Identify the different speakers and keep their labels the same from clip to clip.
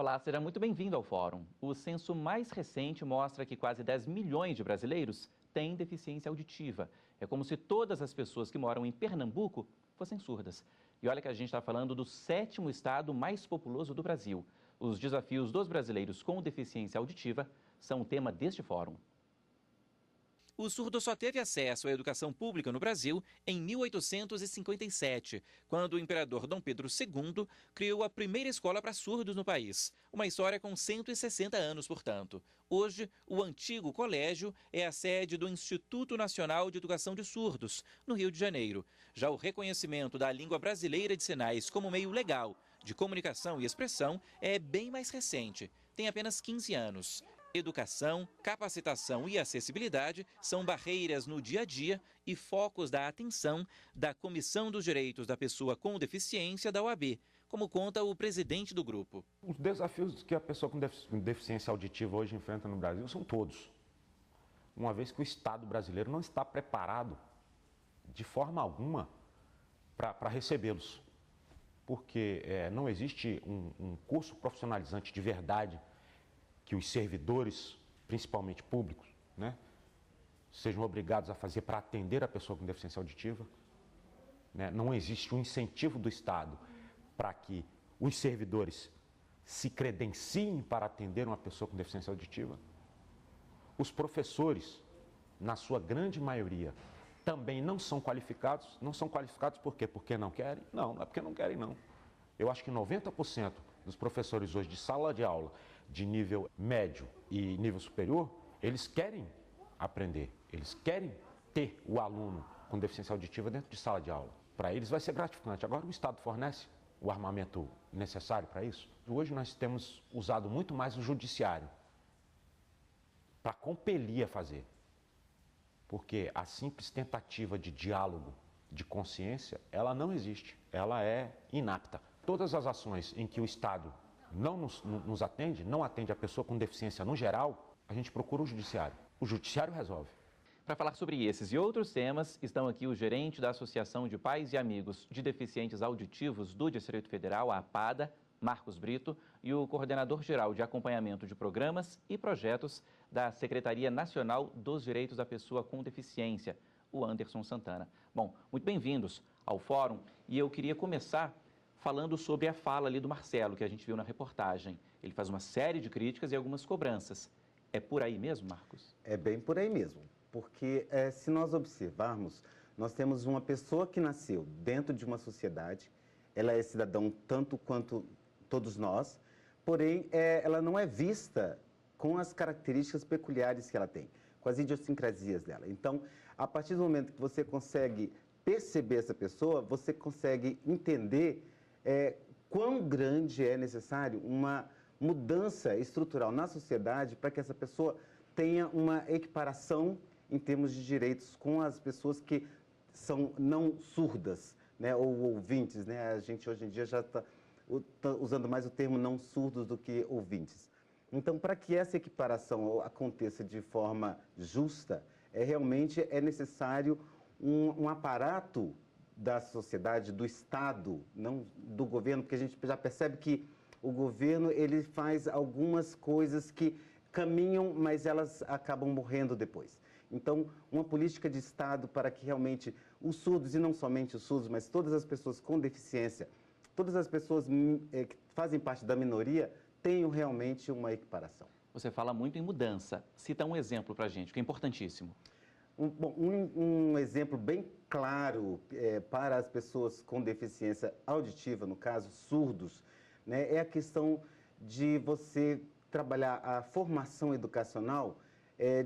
Speaker 1: Olá, seja muito bem-vindo ao Fórum. O censo mais recente mostra que quase 10 milhões de brasileiros têm deficiência auditiva. É como se todas as pessoas que moram em Pernambuco fossem surdas. E olha que a gente está falando do 7º estado mais populoso do Brasil. Os desafios dos brasileiros com deficiência auditiva são o tema deste Fórum. O surdo só teve acesso à educação pública no Brasil em 1857, quando o imperador Dom Pedro II criou a primeira escola para surdos no país. Uma história com 160 anos, portanto. Hoje, o antigo colégio é a sede do Instituto Nacional de Educação de Surdos, no Rio de Janeiro. Já o reconhecimento da língua brasileira de sinais como meio legal de comunicação e expressão é bem mais recente, tem apenas 15 anos. Educação, capacitação e acessibilidade são barreiras no dia a dia e focos da atenção da Comissão dos Direitos da Pessoa com Deficiência da OAB, como conta o presidente do grupo.
Speaker 2: Os desafios que a pessoa com deficiência auditiva hoje enfrenta no Brasil são todos. Uma vez que o Estado brasileiro não está preparado de forma alguma para recebê-los. Porque não existe um curso profissionalizante de verdade que os servidores, principalmente públicos, sejam obrigados a fazer para atender a pessoa com deficiência auditiva. Não existe um incentivo do Estado para que os servidores se credenciem para atender uma pessoa com deficiência auditiva. Os professores, na sua grande maioria, também não são qualificados. Não são qualificados por quê? Porque não querem? Não, não é porque não querem, não. Eu acho que 90% dos professores hoje de sala de aula, de nível médio e nível superior, eles querem aprender, eles querem ter o aluno com deficiência auditiva dentro de sala de aula. Para eles vai ser gratificante. Agora o Estado fornece o armamento necessário para isso. Hoje nós temos usado muito mais o judiciário para compelir a fazer. Porque a simples tentativa de diálogo, de consciência, ela não existe, ela é inapta. Todas as ações em que o Estado não nos atende, não atende a pessoa com deficiência no geral, a gente procura o judiciário. O judiciário resolve.
Speaker 1: Para falar sobre esses e outros temas, estão aqui o gerente da Associação de Pais e Amigos de Deficientes Auditivos do Distrito Federal, a APADA, Marcos Brito, e o coordenador-geral de acompanhamento de programas e projetos da Secretaria Nacional dos Direitos da Pessoa com Deficiência, o Anderson Santana. Bom, muito bem-vindos ao Fórum, e eu queria começar falando sobre a fala ali do Marcelo, que a gente viu na reportagem. Ele faz uma série de críticas e algumas cobranças. É por aí mesmo, Marcos?
Speaker 3: É bem por aí mesmo, porque se nós observarmos, nós temos uma pessoa que nasceu dentro de uma sociedade, ela é cidadão tanto quanto todos nós, porém ela não é vista com as características peculiares que ela tem, com as idiosincrasias dela. Então, a partir do momento que você consegue perceber essa pessoa, você consegue entender quão grande é necessário uma mudança estrutural na sociedade para que essa pessoa tenha uma equiparação em termos de direitos com as pessoas que são não surdas, ou ouvintes. A gente hoje em dia já está usando mais o termo não surdos do que ouvintes. Então, para que essa equiparação aconteça de forma justa, realmente é necessário um aparato da sociedade, do Estado, não do governo, porque a gente já percebe que o governo ele faz algumas coisas que caminham, mas elas acabam morrendo depois. Então, uma política de Estado para que realmente os surdos, e não somente os surdos, mas todas as pessoas com deficiência, todas as pessoas que fazem parte da minoria, tenham realmente uma equiparação.
Speaker 1: Você fala muito em mudança. Cita um exemplo para a gente, que é importantíssimo.
Speaker 3: Um exemplo bem claro para as pessoas com deficiência auditiva, no caso, surdos, é a questão de você trabalhar a formação educacional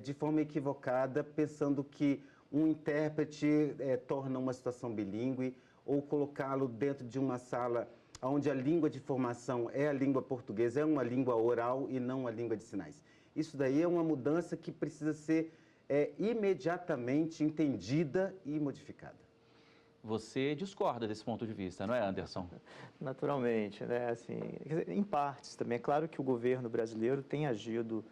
Speaker 3: de forma equivocada, pensando que um intérprete torna uma situação bilíngue, ou colocá-lo dentro de uma sala onde a língua de formação é a língua portuguesa, é uma língua oral e não a língua de sinais. Isso daí é uma mudança que precisa ser imediatamente entendida e modificada.
Speaker 1: Você discorda desse ponto de vista, não é, Anderson?
Speaker 4: Naturalmente, assim, em partes também. É claro que o governo brasileiro tem agido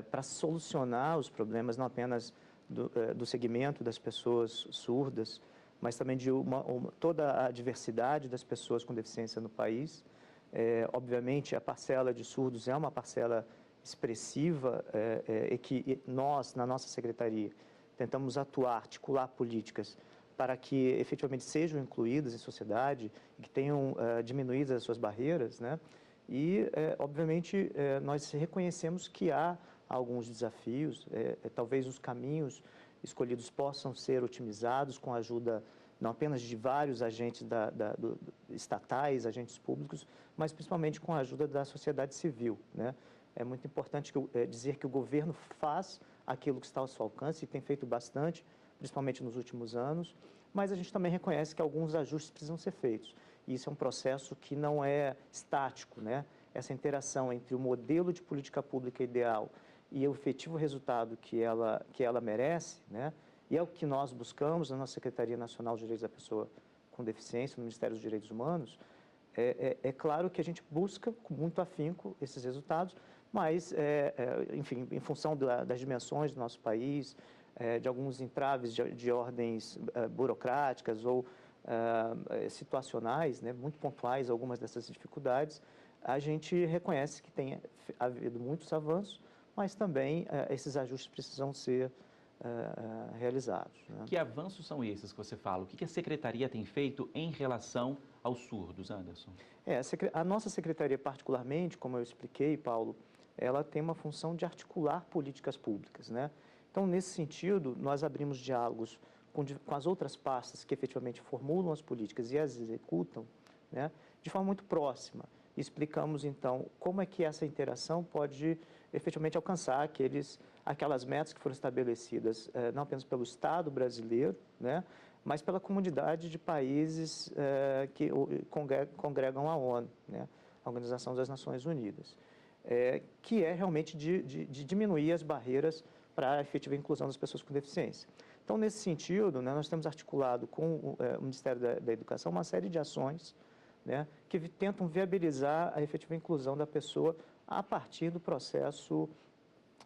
Speaker 4: para solucionar os problemas, não apenas do segmento das pessoas surdas, mas também de toda a diversidade das pessoas com deficiência no país. Obviamente, a parcela de surdos é uma parcela expressiva e que nós, na nossa secretaria, tentamos atuar, articular políticas para que efetivamente sejam incluídas em sociedade e que tenham diminuídas as suas barreiras, né? E, obviamente, nós reconhecemos que há alguns desafios, talvez os caminhos escolhidos possam ser otimizados com a ajuda não apenas de vários agentes estatais, agentes públicos, mas principalmente com a ajuda da sociedade civil, né? É muito importante dizer que o governo faz aquilo que está ao seu alcance e tem feito bastante, principalmente nos últimos anos, mas a gente também reconhece que alguns ajustes precisam ser feitos. E isso é um processo que não é estático, né? Essa interação entre o modelo de política pública ideal e o efetivo resultado que ela merece, né? E é o que nós buscamos na nossa Secretaria Nacional de Direitos da Pessoa com Deficiência, no Ministério dos Direitos Humanos. É claro que a gente busca com muito afinco esses resultados, mas, enfim, em função das dimensões do nosso país, de alguns entraves de ordens burocráticas ou situacionais, né, muito pontuais, algumas dessas dificuldades, a gente reconhece que tem havido muitos avanços, mas também esses ajustes precisam ser realizados, né?
Speaker 1: Que avanços são esses que você fala? O que a Secretaria tem feito em relação aos surdos, Anderson?
Speaker 4: A nossa Secretaria, particularmente, como eu expliquei, Paulo, ela tem uma função de articular políticas públicas, né? Então, nesse sentido, nós abrimos diálogos com as outras pastas que efetivamente formulam as políticas e as executam, né, de forma muito próxima. Explicamos, então, como é que essa interação pode efetivamente alcançar aquelas metas que foram estabelecidas, não apenas pelo Estado brasileiro, né, mas pela comunidade de países que congregam a ONU, né, a Organização das Nações Unidas, que é realmente de diminuir as barreiras para a efetiva inclusão das pessoas com deficiência. Então, nesse sentido, né, nós temos articulado com o Ministério da Educação uma série de ações, né, que tentam viabilizar a efetiva inclusão da pessoa a partir do processo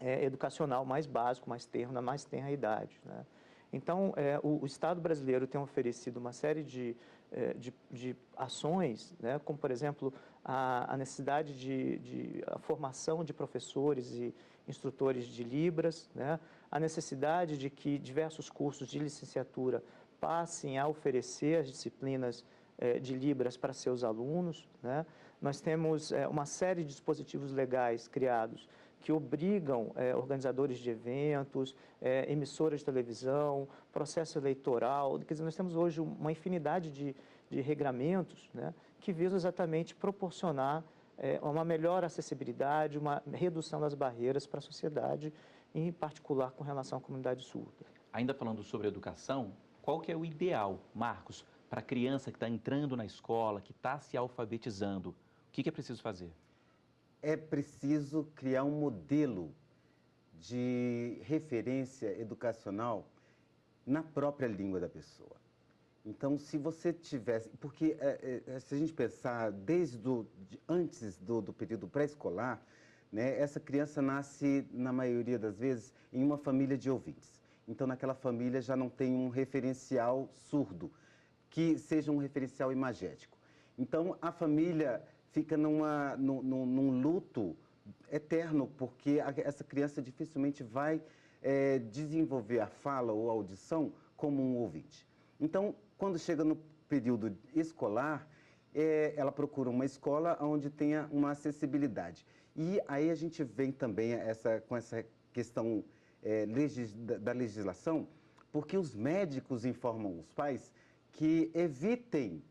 Speaker 4: educacional mais básico, mais tenro, na mais tenra idade, né? Então, o Estado brasileiro tem oferecido uma série de ações, né, como, por exemplo, a necessidade a formação de professores e instrutores de Libras, né, a necessidade de que diversos cursos de licenciatura passem a oferecer as disciplinas de Libras para seus alunos, né? Nós temos uma série de dispositivos legais criados que obrigam organizadores de eventos, emissoras de televisão, processo eleitoral. Quer dizer, nós temos hoje uma infinidade de regramentos, né, que visam exatamente proporcionar uma melhor acessibilidade, uma redução das barreiras para a sociedade, em particular com relação à comunidade surda.
Speaker 1: Ainda falando sobre educação, qual que é o ideal, Marcos, para a criança que está entrando na escola, que está se alfabetizando? O que é preciso fazer?
Speaker 3: É preciso criar um modelo de referência educacional na própria língua da pessoa. Então, se você tivesse... Porque se a gente pensar antes do período pré-escolar, né, essa criança nasce, na maioria das vezes, em uma família de ouvintes. Então, naquela família já não tem um referencial surdo, que seja um referencial imagético. Então, a família fica num luto eterno, porque essa criança dificilmente vai desenvolver a fala ou a audição como um ouvinte. Então, quando chega no período escolar, ela procura uma escola onde tenha uma acessibilidade. E aí a gente vem também com essa questão da legislação, porque os médicos informam os pais que evitem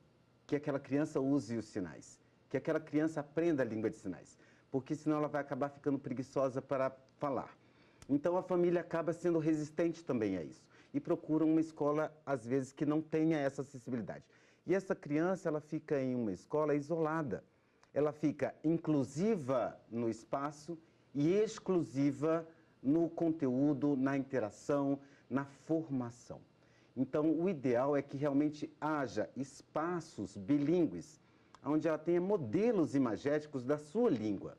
Speaker 3: que aquela criança use os sinais, que aquela criança aprenda a língua de sinais, porque senão ela vai acabar ficando preguiçosa para falar. Então a família acaba sendo resistente também a isso e procura uma escola, às vezes, que não tenha essa acessibilidade. E essa criança, ela fica em uma escola isolada, ela fica inclusiva no espaço e exclusiva no conteúdo, na interação, na formação. Então, o ideal é que realmente haja espaços bilíngues, onde ela tenha modelos imagéticos da sua língua.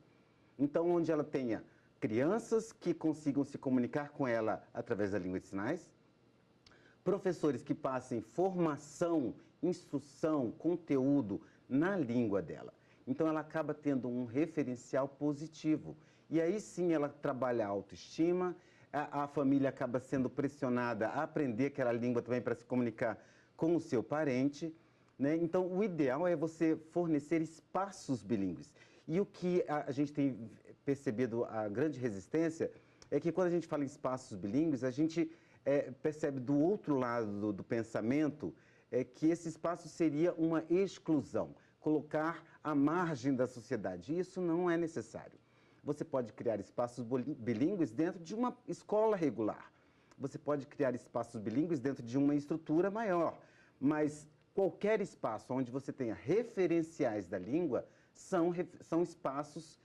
Speaker 3: Então, onde ela tenha crianças que consigam se comunicar com ela através da língua de sinais, professores que passem formação, instrução, conteúdo na língua dela. Então, ela acaba tendo um referencial positivo. E aí sim ela trabalha a autoestima, a família acaba sendo pressionada a aprender aquela língua também para se comunicar com o seu parente, né? Então, o ideal é você fornecer espaços bilíngues. E o que a gente tem percebido, a grande resistência, é que quando a gente fala em espaços bilíngues, a gente percebe do outro lado do pensamento que esse espaço seria uma exclusão, colocar à margem da sociedade. E isso não é necessário. Você pode criar espaços bilíngues dentro de uma escola regular. Você pode criar espaços bilíngues dentro de uma estrutura maior. Mas qualquer espaço onde você tenha referenciais da língua são espaços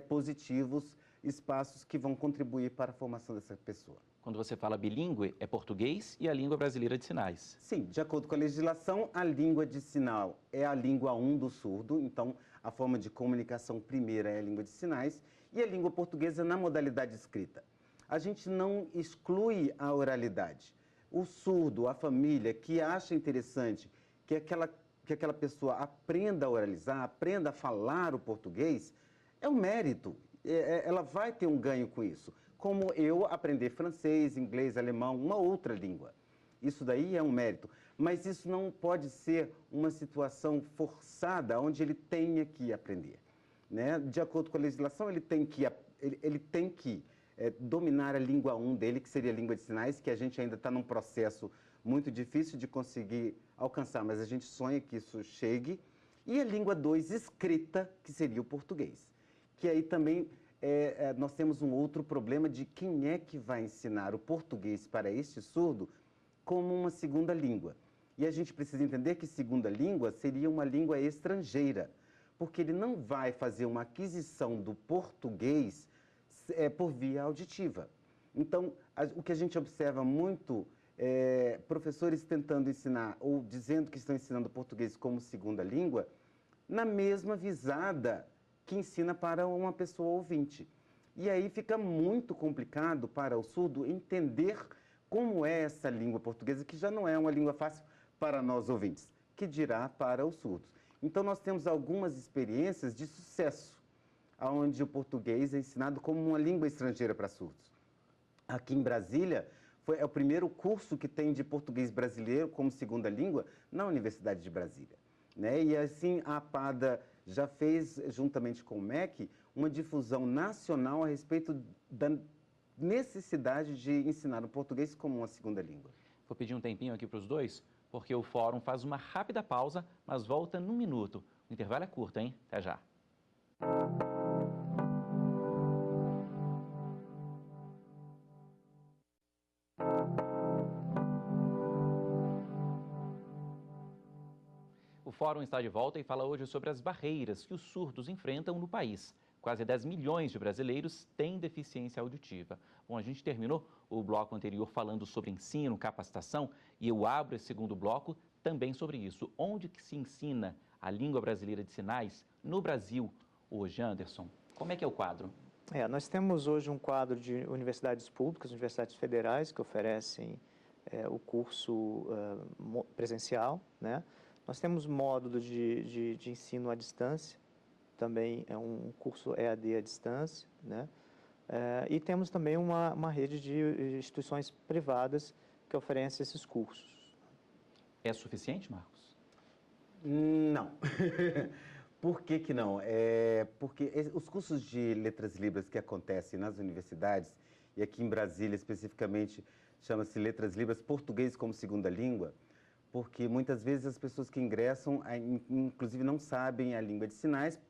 Speaker 3: positivos, espaços que vão contribuir para a formação dessa pessoa.
Speaker 1: Quando você fala bilíngue, é português e a língua brasileira de sinais.
Speaker 3: Sim, de acordo com a legislação, a língua de sinal é a língua 1 do surdo, então a forma de comunicação primeira é a língua de sinais, e a língua portuguesa na modalidade escrita. A gente não exclui a oralidade. O surdo, a família que acha interessante que aquela pessoa aprenda a oralizar, aprenda a falar o português, é um mérito. Ela vai ter um ganho com isso. Como eu aprender francês, inglês, alemão, uma outra língua. Isso daí é um mérito. Mas isso não pode ser uma situação forçada onde ele tenha que aprender, né? De acordo com a legislação, ele tem que dominar a língua 1 dele, que seria a língua de sinais, que a gente ainda está num processo muito difícil de conseguir alcançar, mas a gente sonha que isso chegue. E a língua 2 escrita, que seria o português. Que aí também nós temos um outro problema de quem é que vai ensinar o português para este surdo como uma segunda língua. E a gente precisa entender que segunda língua seria uma língua estrangeira, porque ele não vai fazer uma aquisição do português por via auditiva. Então, o que a gente observa muito professores tentando ensinar ou dizendo que estão ensinando português como segunda língua, na mesma visada que ensina para uma pessoa ouvinte. E aí fica muito complicado para o surdo entender como é essa língua portuguesa, que já não é uma língua fácil para nós ouvintes, que dirá para os surdos. Então, nós temos algumas experiências de sucesso, onde o português é ensinado como uma língua estrangeira para surdos. Aqui em Brasília, é o primeiro curso que tem de português brasileiro como segunda língua na Universidade de Brasília, né? E assim, a APADA já fez, juntamente com o MEC, uma difusão nacional a respeito da necessidade de ensinar o português como uma segunda língua.
Speaker 1: Vou pedir um tempinho aqui para os dois, porque o fórum faz uma rápida pausa, mas volta num minuto. O intervalo é curto, hein? Até já. O Fórum está de volta e fala hoje sobre as barreiras que os surdos enfrentam no país. Quase 10 milhões de brasileiros têm deficiência auditiva. Bom, a gente terminou o bloco anterior falando sobre ensino, capacitação, e eu abro esse segundo bloco também sobre isso. Onde que se ensina a língua brasileira de sinais no Brasil hoje, Anderson? Como é que é o quadro?
Speaker 4: Nós temos hoje um quadro de universidades públicas, universidades federais, que oferecem o curso presencial, né? Nós temos módulo de ensino à distância, também é um curso EAD à distância, né? E temos também uma rede de instituições privadas que oferecem esses cursos.
Speaker 1: É suficiente, Marcos?
Speaker 3: Não. Por que que não? Porque os cursos de letras libras que acontecem nas universidades, e aqui em Brasília especificamente, chama-se Letras Libras Português como Segunda Língua, porque muitas vezes as pessoas que ingressam, inclusive, não sabem a língua de sinais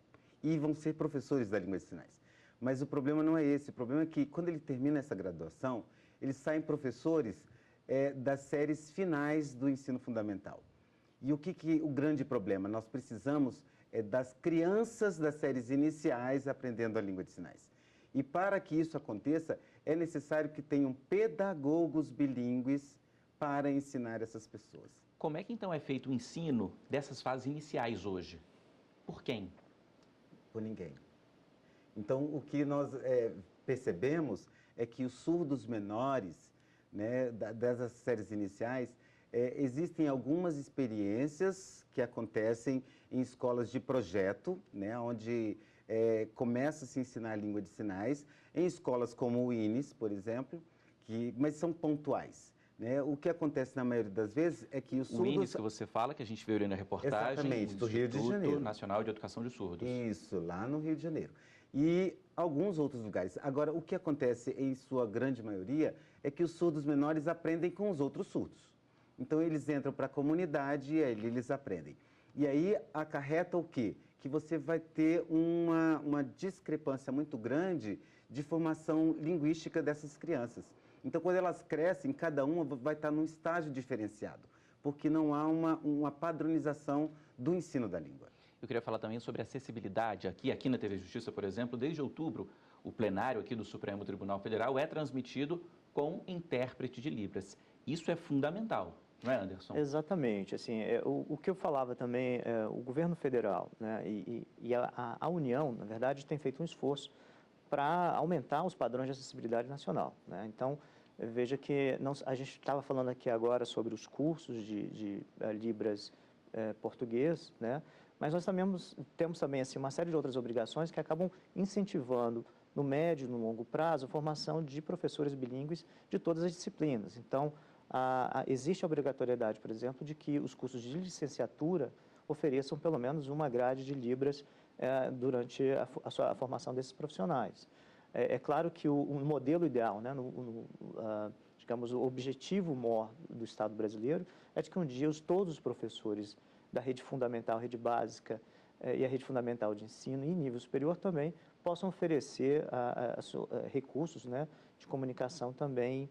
Speaker 3: e vão ser professores da língua de sinais. Mas o problema não é esse. O problema é que, quando ele termina essa graduação, eles saem professores das séries finais do ensino fundamental. E o grande problema? Nós precisamos das crianças das séries iniciais aprendendo a língua de sinais. E para que isso aconteça, é necessário que tenham pedagogos bilíngues para ensinar essas pessoas.
Speaker 1: Como é que então é feito o ensino dessas fases iniciais hoje? Por quem?
Speaker 3: Por ninguém. Então, o que nós percebemos é que os surdos menores, né, dessas séries iniciais, existem algumas experiências que acontecem em escolas de projeto, né, onde começa a se ensinar a língua de sinais, em escolas como o INES, por exemplo, mas são pontuais. Né? O que acontece na maioria das vezes é que os surdos...
Speaker 1: O INES que você fala, que a gente viu ali na reportagem,
Speaker 3: exatamente, do Rio de Janeiro.
Speaker 1: Instituto Nacional de Educação de Surdos.
Speaker 3: Isso, lá no Rio de Janeiro. E alguns outros lugares. Agora, o que acontece em sua grande maioria é que os surdos menores aprendem com os outros surdos. Então, eles entram para a comunidade e aí eles aprendem. E aí acarreta o quê? Que você vai ter uma discrepância muito grande de formação linguística dessas crianças. Então, quando elas crescem, cada uma vai estar num estágio diferenciado, porque não há uma padronização do ensino da língua.
Speaker 1: Eu queria falar também sobre acessibilidade. Aqui na TV Justiça, por exemplo, desde outubro, o plenário aqui do Supremo Tribunal Federal é transmitido com intérprete de Libras. Isso é fundamental, não é, Anderson?
Speaker 4: Exatamente. Assim, o que eu falava também, o governo federal, né, e a União, na verdade, tem feito um esforço para aumentar os padrões de acessibilidade nacional. Né? Então, veja que a gente estava falando aqui agora sobre os cursos de Libras português, né? Mas nós também temos também assim, uma série de outras obrigações que acabam incentivando, no médio e no longo prazo, a formação de professores bilíngues de todas as disciplinas. Então, existe a obrigatoriedade, por exemplo, de que os cursos de licenciatura ofereçam pelo menos uma grade de Libras durante a formação desses profissionais. É claro que o modelo ideal, né, digamos, o objetivo maior do Estado brasileiro é de que um dia todos os professores da rede fundamental, rede básica e a rede fundamental de ensino e nível superior também possam oferecer recursos, né, de comunicação também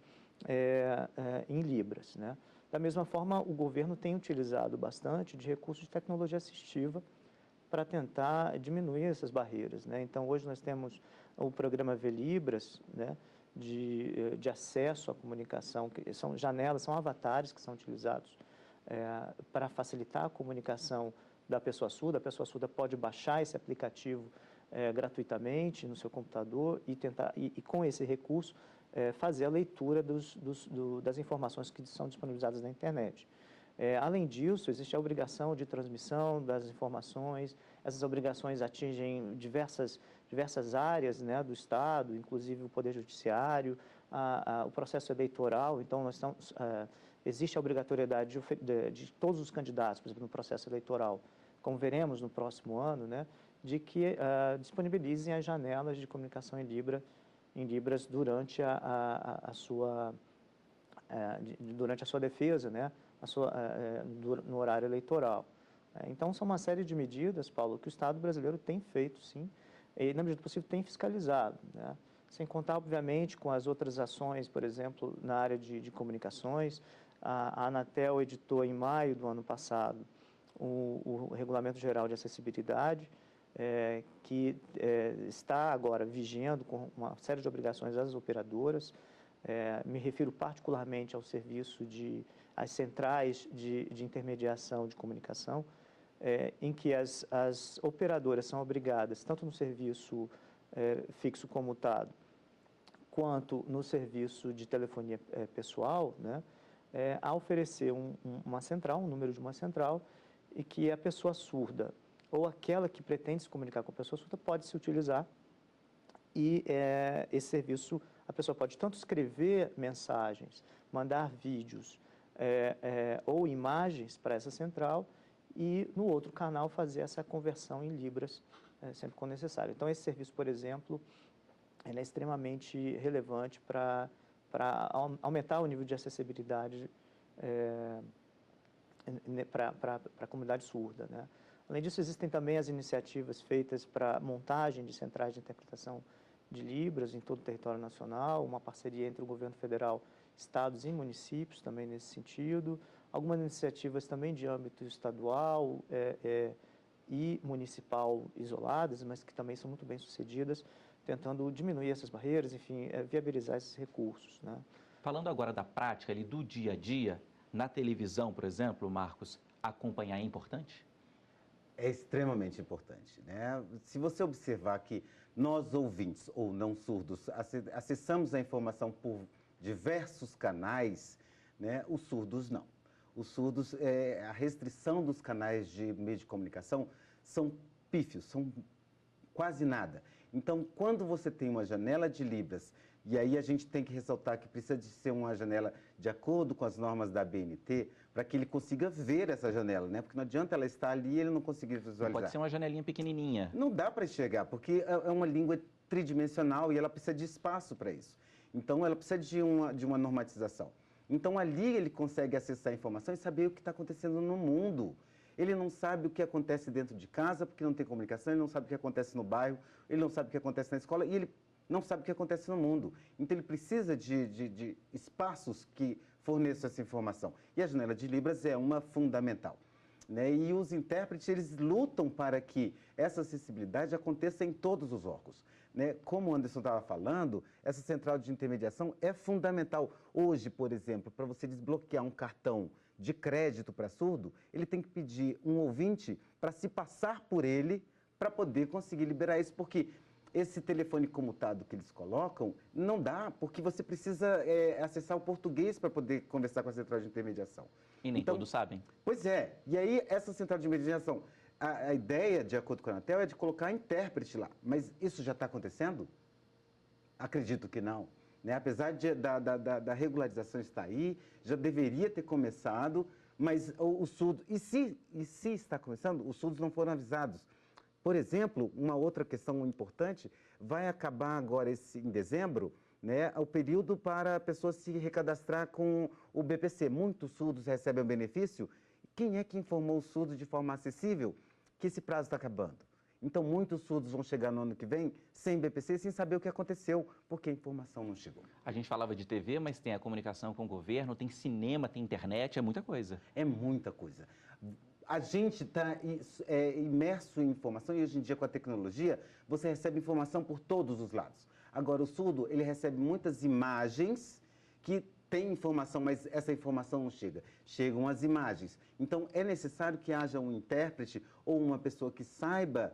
Speaker 4: em Libras. Né? Da mesma forma, o governo tem utilizado bastante de recursos de tecnologia assistiva para tentar diminuir essas barreiras. Né? Então, hoje nós temos o programa VLibras, né, de acesso à comunicação, que são janelas, são avatares que são utilizados para facilitar a comunicação da pessoa surda. A pessoa surda pode baixar esse aplicativo gratuitamente no seu computador e com esse recurso, fazer a leitura das informações que são disponibilizadas na internet. Além disso, existe a obrigação de transmissão das informações. Essas obrigações atingem diversas áreas, né, do Estado, inclusive o Poder Judiciário, o processo eleitoral. Então, existe a obrigatoriedade de todos os candidatos, por exemplo, no processo eleitoral, como veremos no próximo ano, né, de que disponibilizem as janelas de comunicação em Libras durante a sua defesa, né, no horário eleitoral. Então, são uma série de medidas, Paulo, que o Estado brasileiro tem feito, sim, e, na medida do possível, tem fiscalizado, né? Sem contar, obviamente, com as outras ações, por exemplo, na área de comunicações. A Anatel editou, em maio do ano passado, o Regulamento Geral de Acessibilidade, que está agora vigiando com uma série de obrigações às operadoras. Me refiro particularmente ao serviço às centrais de intermediação de comunicação, em que as operadoras são obrigadas, tanto no serviço fixo comutado, quanto no serviço de telefonia pessoal, né, a oferecer uma central, um número de uma central, e que a pessoa surda ou aquela que pretende se comunicar com a pessoa surda pode se utilizar. E esse serviço, a pessoa pode tanto escrever mensagens, mandar vídeos ou imagens para essa central e, no outro canal, fazer essa conversão em Libras, sempre quando necessário. Então, esse serviço, por exemplo, ele é extremamente relevante para aumentar o nível de acessibilidade para a comunidade surda, né? Além disso, existem também as iniciativas feitas para montagem de centrais de interpretação de Libras em todo o território nacional, uma parceria entre o governo federal, estados e municípios também nesse sentido, algumas iniciativas também de âmbito estadual e municipal isoladas, mas que também são muito bem sucedidas, tentando diminuir essas barreiras, enfim, viabilizar esses recursos, né?
Speaker 1: Falando agora da prática, ali, do dia a dia, na televisão, por exemplo, Marcos, acompanhar é importante?
Speaker 3: É extremamente importante, né? Se você observar que nós, ouvintes ou não surdos, acessamos a informação por diversos canais, né? Os surdos não. Os surdos, a restrição dos canais de meio de comunicação são pífios, são quase nada. Então, quando você tem uma janela de Libras, e aí a gente tem que ressaltar que precisa de ser uma janela de acordo com as normas da ABNT, para que ele consiga ver essa janela, né? Porque não adianta ela estar ali e ele não conseguir visualizar.
Speaker 1: Pode ser uma janelinha pequenininha.
Speaker 3: Não dá para enxergar, porque é uma língua tridimensional e ela precisa de espaço para isso. Então, ela precisa de uma normatização. Então, ali ele consegue acessar a informação e saber o que está acontecendo no mundo. Ele não sabe o que acontece dentro de casa, porque não tem comunicação, ele não sabe o que acontece no bairro, ele não sabe o que acontece na escola e ele não sabe o que acontece no mundo. Então, ele precisa de espaços que forneçam essa informação. E a janela de Libras é uma fundamental, né? E os intérpretes, eles lutam para que essa acessibilidade aconteça em todos os órgãos, né? Como o Anderson estava falando, essa central de intermediação é fundamental. Hoje, por exemplo, para você desbloquear um cartão de crédito para surdo, ele tem que pedir um ouvinte para se passar por ele para poder conseguir liberar isso, porque esse telefone comutado que eles colocam não dá, porque você precisa acessar o português para poder conversar com a central de intermediação.
Speaker 1: E nem todos sabem.
Speaker 3: Pois é. E aí, essa central de intermediação, a ideia, de acordo com a Anatel, é de colocar intérprete lá. Mas isso já está acontecendo? Acredito que não, né? Apesar da regularização estar aí, já deveria ter começado, mas o surdo... E se está começando, os surdos não foram avisados. Por exemplo, uma outra questão importante, vai acabar agora em dezembro, né, o período para a pessoa se recadastrar com o BPC. Muitos surdos recebem o benefício. Quem é que informou os surdos de forma acessível que esse prazo está acabando? Então, muitos surdos vão chegar no ano que vem sem BPC, sem saber o que aconteceu, porque a informação não chegou.
Speaker 1: A gente falava de TV, mas tem a comunicação com o governo, tem cinema, tem internet, é muita coisa.
Speaker 3: É muita coisa. A gente está imerso em informação e hoje em dia com a tecnologia, você recebe informação por todos os lados. Agora, o surdo, ele recebe muitas imagens que têm informação, mas essa informação não chega. Chegam as imagens. Então, é necessário que haja um intérprete ou uma pessoa que saiba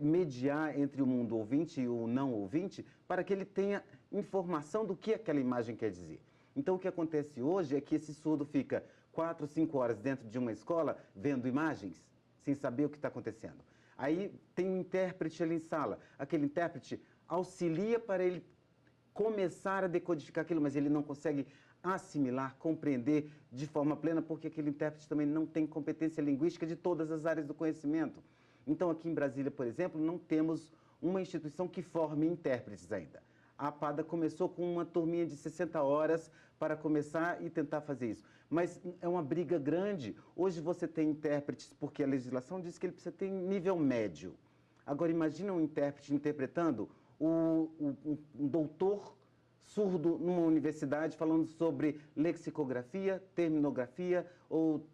Speaker 3: mediar entre o mundo ouvinte e o não ouvinte para que ele tenha informação do que aquela imagem quer dizer. Então, o que acontece hoje é que esse surdo fica 4, 5 horas dentro de uma escola vendo imagens, sem saber o que está acontecendo. Aí tem um intérprete ali em sala. Aquele intérprete auxilia para ele começar a decodificar aquilo, mas ele não consegue assimilar, compreender de forma plena, porque aquele intérprete também não tem competência linguística de todas as áreas do conhecimento. Então, aqui em Brasília, por exemplo, não temos uma instituição que forme intérpretes ainda. A APADA começou com uma turminha de 60 horas para começar e tentar fazer isso. Mas é uma briga grande. Hoje você tem intérpretes, porque a legislação diz que ele precisa ter nível médio. Agora, imagina um intérprete interpretando um doutor surdo numa universidade falando sobre lexicografia, terminografia ou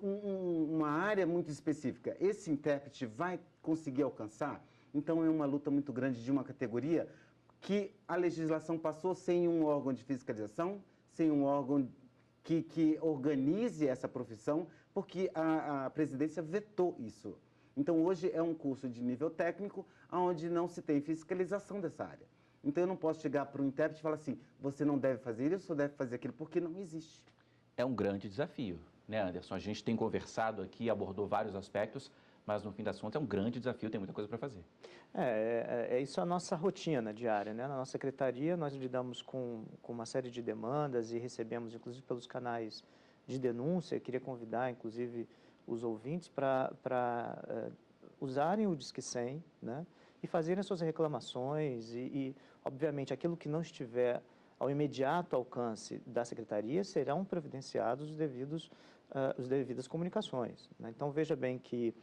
Speaker 3: uma área muito específica. Esse intérprete vai conseguir alcançar? Então, é uma luta muito grande de uma categoria que a legislação passou sem um órgão de fiscalização, sem um órgão que organize essa profissão, porque a presidência vetou isso. Então, hoje é um curso de nível técnico, onde não se tem fiscalização dessa área. Então, eu não posso chegar para um intérprete e falar assim, você não deve fazer isso ou deve fazer aquilo, porque não existe.
Speaker 1: É um grande desafio, né, Anderson? A gente tem conversado aqui, abordou vários aspectos, mas no fim das contas é um grande desafio, tem muita coisa para fazer.
Speaker 4: Isso é a nossa rotina diária, né? Na nossa secretaria nós lidamos com uma série de demandas e recebemos, inclusive pelos canais de denúncia. Eu queria convidar, inclusive, os ouvintes para usarem o Disque 100, né? E fazerem as suas reclamações obviamente, aquilo que não estiver ao imediato alcance da secretaria serão providenciados as devidas comunicações, né? Então, veja bem que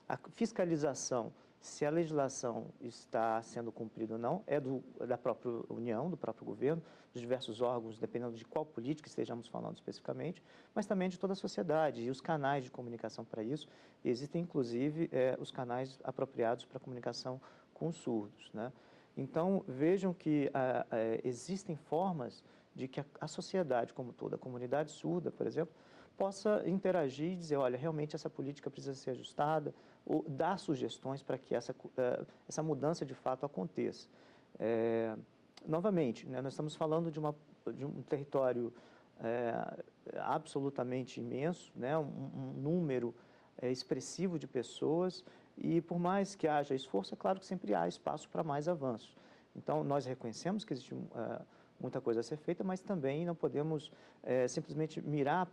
Speaker 4: a fiscalização, se a legislação está sendo cumprida ou não, é da própria União, do próprio governo, dos diversos órgãos, dependendo de qual política estejamos falando especificamente, mas também de toda a sociedade e os canais de comunicação para isso. Existem, inclusive, os canais apropriados para comunicação com os surdos, né? Então, vejam que existem formas de que a sociedade como toda, a comunidade surda, por exemplo, possa interagir e dizer, olha, realmente essa política precisa ser ajustada, ou dar sugestões para que essa mudança de fato aconteça. Novamente, né, nós estamos falando de um território absolutamente imenso, né? Um número expressivo de pessoas, e por mais que haja esforço, é claro que sempre há espaço para mais avanços. Então, nós reconhecemos que existe muita coisa a ser feita, mas também não podemos simplesmente mirar,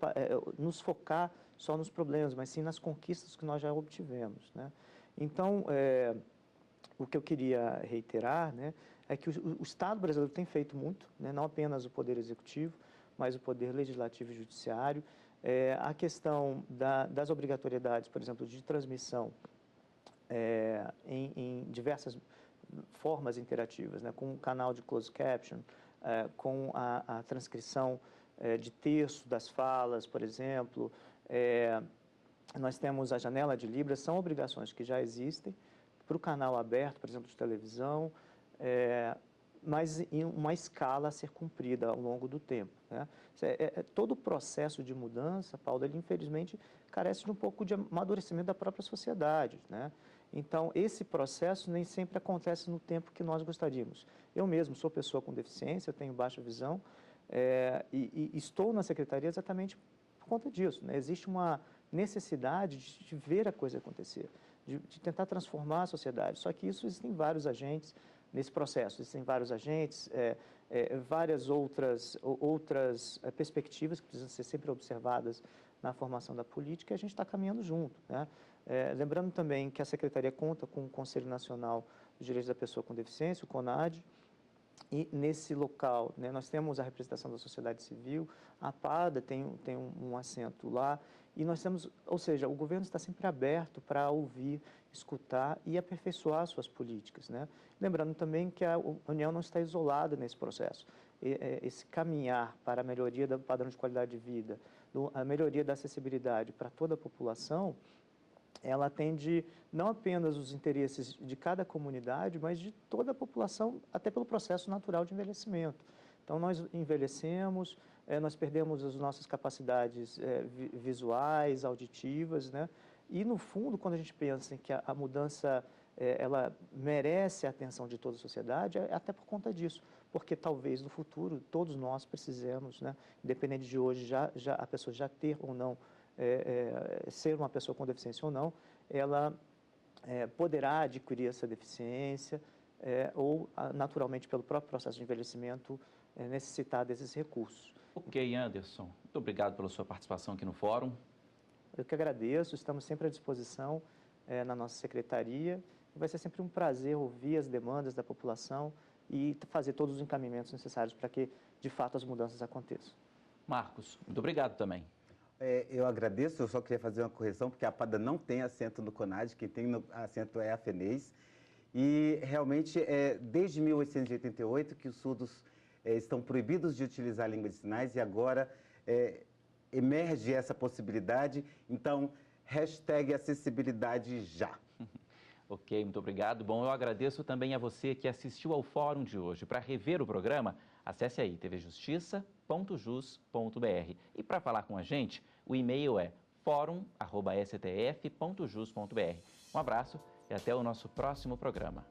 Speaker 4: nos focar só nos problemas, mas sim nas conquistas que nós já obtivemos, né? Então, o que eu queria reiterar, né, é que o Estado brasileiro tem feito muito, né, não apenas o Poder Executivo, mas o Poder Legislativo e Judiciário. A questão das obrigatoriedades, por exemplo, de transmissão em diversas formas interativas, né, com o canal de closed caption, com a transcrição de texto das falas, por exemplo. Nós temos a janela de Libras, são obrigações que já existem para o canal aberto, por exemplo, de televisão, mas em uma escala a ser cumprida ao longo do tempo, né? Todo o processo de mudança, Paulo, ele infelizmente carece de um pouco de amadurecimento da própria sociedade, né? Então, esse processo nem sempre acontece no tempo que nós gostaríamos. Eu mesmo sou pessoa com deficiência, eu tenho baixa visão, e estou na secretaria exatamente por conta disso, né? Existe uma necessidade de ver a coisa acontecer, de tentar transformar a sociedade. Só que isso existem vários agentes nesse processo, existem vários agentes, várias outras perspectivas que precisam ser sempre observadas na formação da política, e a gente está caminhando junto, né? Lembrando também que a Secretaria conta com o Conselho Nacional dos Direitos da Pessoa com Deficiência, o CONAD, e nesse local, né, nós temos a representação da sociedade civil, a APADA tem um assento lá, e nós temos, ou seja, o governo está sempre aberto para ouvir, escutar e aperfeiçoar suas políticas, né? Lembrando também que a União não está isolada nesse processo. Esse caminhar para a melhoria do padrão de qualidade de vida, a melhoria da acessibilidade para toda a população, ela atende não apenas os interesses de cada comunidade, mas de toda a população, até pelo processo natural de envelhecimento. Então, nós envelhecemos, nós perdemos as nossas capacidades visuais, auditivas, né? E, no fundo, quando a gente pensa em que a mudança ela merece a atenção de toda a sociedade, é até por conta disso, porque talvez no futuro todos nós precisemos, né? Independente de hoje a pessoa já ter ou não, ser uma pessoa com deficiência ou não, ela poderá adquirir essa deficiência ou, naturalmente, pelo próprio processo de envelhecimento, necessitar desses recursos.
Speaker 1: Ok, Anderson. Muito obrigado pela sua participação aqui no Fórum.
Speaker 4: Eu que agradeço, estamos sempre à disposição na nossa secretaria. Vai ser sempre um prazer ouvir as demandas da população e fazer todos os encaminhamentos necessários para que, de fato, as mudanças aconteçam.
Speaker 1: Marcos, muito obrigado também.
Speaker 3: Eu agradeço, eu só queria fazer uma correção, porque a APADA não tem assento no CONAD, quem tem assento é a FENES. E, realmente, desde 1888 que os surdos estão proibidos de utilizar a língua de sinais, e agora emerge essa possibilidade. Então, #acessibilidade já.
Speaker 1: Ok, muito obrigado. Bom, eu agradeço também a você que assistiu ao Fórum de hoje. Para rever o programa, acesse aí tvjustiça.jus.br. E para falar com a gente, o e-mail é forum@stf.jus.br. Um abraço e até o nosso próximo programa.